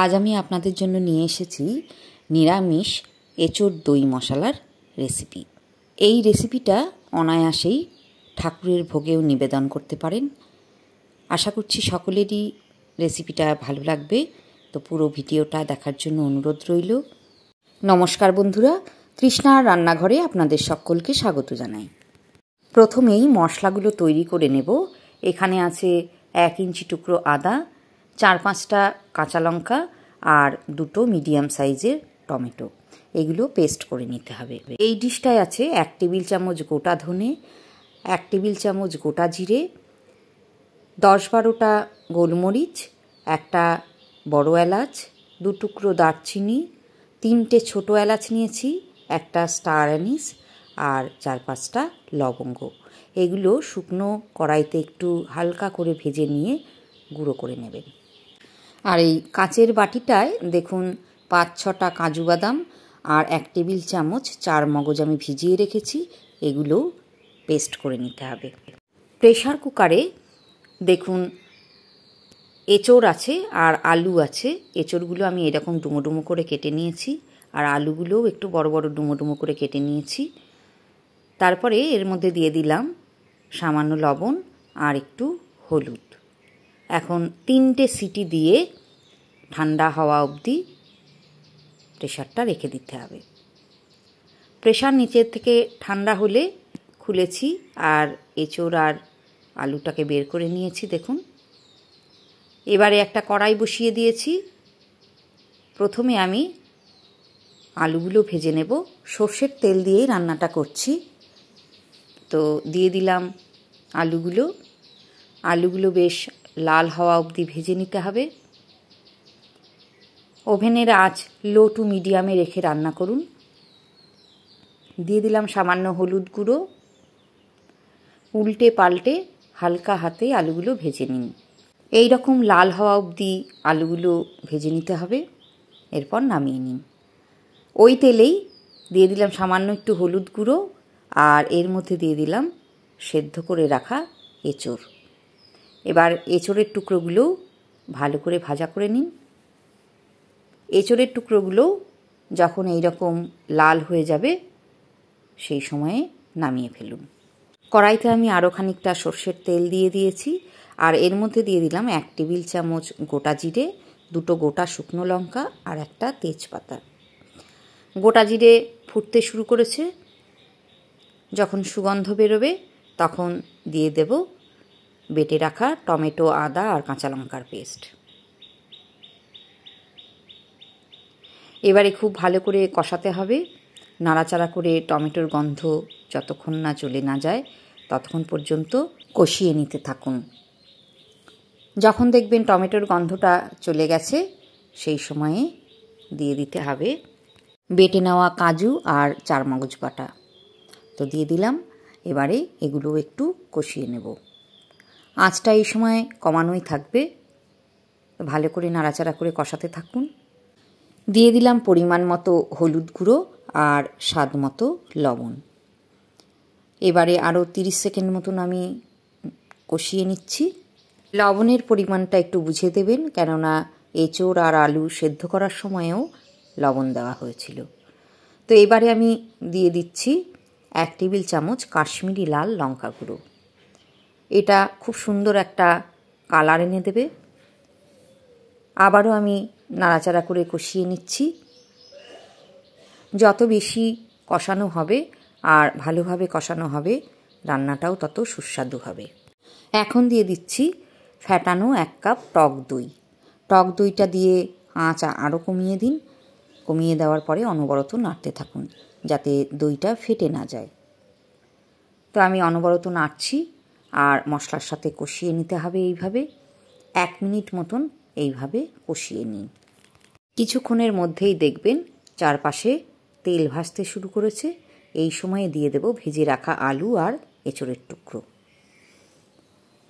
আজ আমি আপনাদের জন্য নিয়ে এসেছি নিরামিষ এঁচোড় দই মশলার রেসিপি। এই রেসিপিটা অনায়াসেই ঠাকুরের ভোগেও নিবেদন করতে পারেন। আশা করছি সকলেরই রেসিপিটা ভালো লাগবে। তো পুরো ভিডিওটা দেখার জন্য অনুরোধ রইল। নমস্কার বন্ধুরা, তৃষ্ণার রান্নাঘরে আপনাদের সকলকে স্বাগত জানাই। প্রথমেই মশলাগুলো তৈরি করে নেব। এখানে আছে 1 ইঞ্চি টুকরো আদা, 4-5টা কাঁচা লঙ্কা আর 2টো মিডিয়াম সাইজের টমেটো। এগুলো পেস্ট করে নিতে হবে। এই ডিশটায় আছে 1 টেবিল চামচ গোটা ধনে, 1 টেবিল চামচ গোটা জিরে, 10-12টা গোলমরিচ, একটা বড় এলাচ, 2 টুকরো দারচিনি, 3টে ছোট এলাচ নিয়েছি, একটা স্টার অ্যানিস আর 4-5টা লবঙ্গ। এগুলো শুকনো কড়াইতে একটু হালকা করে ভেজে নিয়ে গুঁড়ো করে নেবেন। আর এই কাচের বাটিটায় দেখুন 5-6টা কাজু বাদাম আর 1 টেবিল চামচ চার মগজ আমি ভিজিয়ে রেখেছি। এগুলো পেস্ট করে নিতে হবে। প্রেশার কুকারে দেখুন এঁচোড় আছে আর আলু আছে। এঁচোড়গুলো আমি এরকম ডুমো ডুমো করে কেটে নিয়েছি আর আলুগুলোও একটু বড় বড় ডুমো ডুমো করে কেটে নিয়েছি। তারপরে এর মধ্যে দিয়ে দিলাম সামান্য লবণ আর একটু হলুদ। এখন 3টে সিটি দিয়ে ঠান্ডা হওয়া অবধি প্রেশারটা রেখে দিতে হবে। প্রেশার নিচের থেকে ঠান্ডা হলে খুলেছি আর এঁচোড় আর আলুটাকে বের করে নিয়েছি। দেখুন, এবারে একটা কড়াই বসিয়ে দিয়েছি। প্রথমে আমি আলুগুলো ভেজে নেব। সর্ষের তেল দিয়েই রান্নাটা করছি। তো দিয়ে দিলাম আলুগুলো বেশ লাল হওয়া অবধি ভেজে নিতে হবে। ওভেনের আঁচ লো টু মিডিয়ামে রেখে রান্না করুন। দিয়ে দিলাম সামান্য হলুদ গুঁড়ো। উল্টে পাল্টে হালকা হাতে আলুগুলো ভেজে নিন। এই রকম লাল হওয়া অবধি আলুগুলো ভেজে নিতে হবে। এরপর নামিয়ে নিন। ওই তেলেই দিয়ে দিলাম সামান্য একটু হলুদ গুঁড়ো আর এর মধ্যে দিয়ে দিলাম সেদ্ধ করে রাখা এঁচোড়। এবার এঁচোড়ের টুকরোগুলো ভালো করে ভাজা করে নিন। এঁচোড়ের টুকরোগুলো যখন এই রকম লাল হয়ে যাবে সেই সময়ে নামিয়ে ফেলুন। কড়াইতে আমি আরও খানিকটা সর্ষের তেল দিয়ে দিয়েছি আর এর মধ্যে দিয়ে দিলাম 1 টেবিল চামচ গোটা জিরে, 2টো গোটা শুকনো লঙ্কা আর একটা তেজপাতা। গোটা জিরে ফুটতে শুরু করেছে। যখন সুগন্ধ বেরোবে তখন দিয়ে দেব বেটে রাখা টমেটো, আদা আর কাঁচা লঙ্কার পেস্ট। এবারে খুব ভালো করে কষাতে হবে। নাড়াচাড়া করে টমেটোর গন্ধ যতক্ষণ না চলে না যায় ততক্ষণ পর্যন্ত কষিয়ে নিতে থাকুন। যখন দেখবেন টমেটোর গন্ধটা চলে গেছে সেই সময়ে দিয়ে দিতে হবে বেটে নেওয়া কাজু আর চারমগজ বাটা। তো দিয়ে দিলাম। এবারে এগুলো একটু কষিয়ে নেব। আঁচটা এই সময় কমানোই থাকবে। ভালো করে নাড়াচাড়া করে কষাতে থাকুন। দিয়ে দিলাম পরিমাণ মতো হলুদ গুঁড়ো আর স্বাদ মতো লবণ। এবারে আরও 30 সেকেন্ড মতন আমি কষিয়ে নিচ্ছি। লবণের পরিমাণটা একটু বুঝে দেবেন, কেননা এঁচোড় আর আলু সেদ্ধ করার সময়েও লবণ দেওয়া হয়েছিল। তো এবারে আমি দিয়ে দিচ্ছি 1 টেবিল চামচ কাশ্মীরি লাল লঙ্কা গুঁড়ো। এটা খুব সুন্দর একটা কালার এনে দেবে। আবারও আমি নাড়াচাড়া করে কষিয়ে নিচ্ছি। যত বেশি কষানো হবে আর ভালোভাবে কষানো হবে রান্নাটাও তত সুস্বাদু হবে। এখন দিয়ে দিচ্ছি ফ্যাটানো 1 কাপ টক দই। টক দইটা দিয়ে আঁচ আরও কমিয়ে দিন। কমিয়ে দেওয়ার পরে অনবরত নাড়তে থাকুন যাতে দইটা ফেটে না যায়। তো আমি অনবরত নাড়ছি আর মশলার সাথে কষিয়ে নিতে হবে এইভাবে। 1 মিনিট মতন এইভাবে কষিয়ে নিন। কিছুক্ষণের মধ্যেই দেখবেন চারপাশে তেল ভাসতে শুরু করেছে। এই সময়ে দিয়ে দেব ভেজে রাখা আলু আর এঁচোড়ের টুকরো।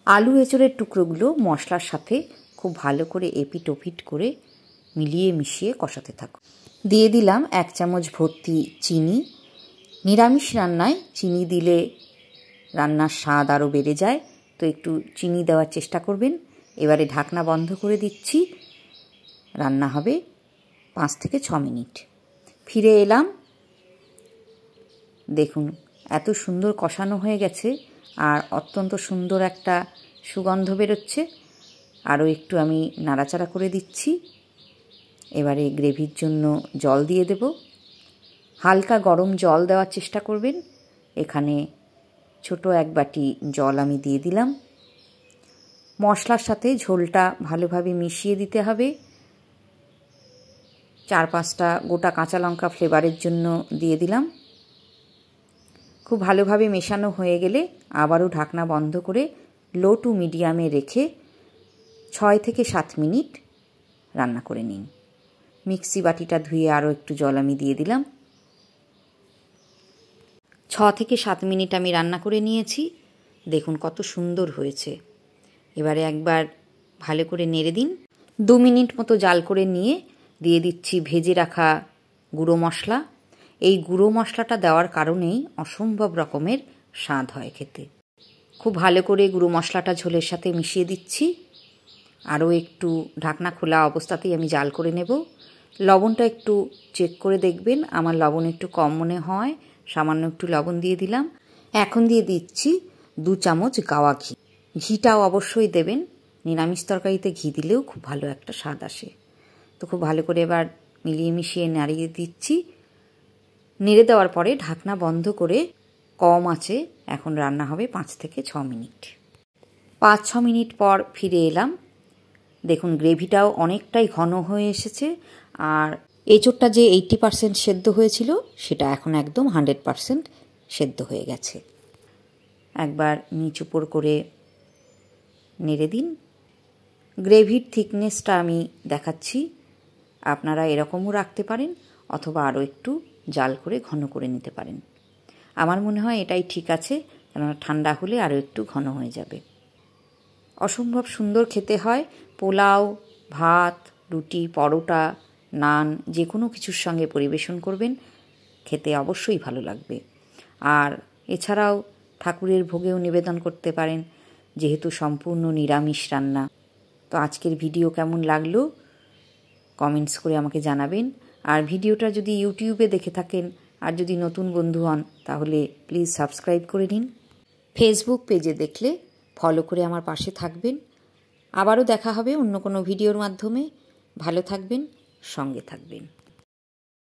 আলু এঁচোড়ের টুকরোগুলো মশলার সাথে খুব ভালো করে এপিট ওপিট করে মিলিয়ে মিশিয়ে কষাতে থাকুন। দিয়ে দিলাম 1 চামচ ভর্তি চিনি। নিরামিষ রান্নায় চিনি দিলে রান্নার স্বাদ আরও বেড়ে যায়, তো একটু চিনি দেওয়ার চেষ্টা করবেন। এবারে ঢাকনা বন্ধ করে দিচ্ছি। রান্না হবে 5 থেকে 6 মিনিট। ফিরে এলাম, দেখুন এত সুন্দর কষানো হয়ে গেছে আর অত্যন্ত সুন্দর একটা সুগন্ধ বেরোচ্ছে। আরও একটু আমি নাড়াচাড়া করে দিচ্ছি। এবারে গ্রেভির জন্য জল দিয়ে দেব। হালকা গরম জল দেওয়ার চেষ্টা করবেন। এখানে ছোট 1 বাটি জল আমি দিয়ে দিলাম। মশলার সাথে ঝোলটা ভালোভাবে মিশিয়ে দিতে হবে। 4-5টা গোটা কাঁচা লঙ্কা ফ্লেভারের জন্য দিয়ে দিলাম। খুব ভালোভাবে মেশানো হয়ে গেলে আবারও ঢাকনা বন্ধ করে লো টু মিডিয়ামে রেখে 6 থেকে 7 মিনিট রান্না করে নিন। মিক্সি বাটিটা ধুয়ে আরও একটু জল আমি দিয়ে দিলাম। 6 থেকে 7 মিনিট আমি রান্না করে নিয়েছি। দেখুন কত সুন্দর হয়েছে। এবারে একবার ভালো করে নেড়ে দিন। 2 মিনিট মতো জাল করে নিয়ে দিয়ে দিচ্ছি ভেজে রাখা গুঁড়ো মশলা। এই গুঁড়ো মশলাটা দেওয়ার কারণেই অসম্ভব রকমের স্বাদ হয় খেতে। খুব ভালো করে গুঁড়ো মশলাটা ঝোলের সাথে মিশিয়ে দিচ্ছি। আরও একটু ঢাকনা খোলা অবস্থাতেই আমি জাল করে নেব। লবণটা একটু চেক করে দেখবেন। আমার লবণ একটু কম মনে হয়, সামান্য একটু লবণ দিয়ে দিলাম। এখন দিয়ে দিচ্ছি 2 চামচ গাওয়া ঘি। ঘিটাও অবশ্যই দেবেন। নিরামিষ তরকারিতে ঘি দিলেও খুব ভালো একটা স্বাদ আসে। তো খুব ভালো করে এবার মিলিয়ে মিশিয়ে নাড়িয়ে দিচ্ছি। নেড়ে দেওয়ার পরে ঢাকনা বন্ধ করে কম আঁচে এখন রান্না হবে 5 থেকে 6 মিনিট। 5-6 মিনিট পর ফিরে এলাম। দেখুন গ্রেভিটাও অনেকটাই ঘন হয়ে এসেছে আর এঁচোড়টা যে 80% সেদ্ধ হয়েছিল সেটা এখন একদম 100% সেদ্ধ হয়ে গেছে। একবার নিচ উপর করে নেড়ে দিন। গ্রেভির থিকনেসটা আমি দেখাচ্ছি। আপনারা এরকমও রাখতে পারেন অথবা আরও একটু জাল করে ঘন করে নিতে পারেন। আমার মনে হয় এটাই ঠিক আছে, কেননা ঠান্ডা হলে আরও একটু ঘন হয়ে যাবে। অসম্ভব সুন্দর খেতে হয়। পোলাও, ভাত, রুটি, পরোটা, নান যে কোনো কিছুর সঙ্গে পরিবেশন করবেন, খেতে অবশ্যই ভালো লাগবে। আর এছাড়াও ঠাকুরের ভোগেও নিবেদন করতে পারেন, যেহেতু সম্পূর্ণ নিরামিষ রান্না। তো আজকের ভিডিও কেমন লাগলো কমেন্টস করে আমাকে জানাবেন। আর ভিডিওটা যদি ইউটিউবে দেখে থাকেন আর যদি নতুন বন্ধু হন তাহলে প্লিজ সাবস্ক্রাইব করে নিন। ফেসবুক পেজে দেখলে ফলো করে আমার পাশে থাকবেন। আবারও দেখা হবে অন্য কোনো ভিডিওর মাধ্যমে। ভালো থাকবেন, সঙ্গে থাকবেন।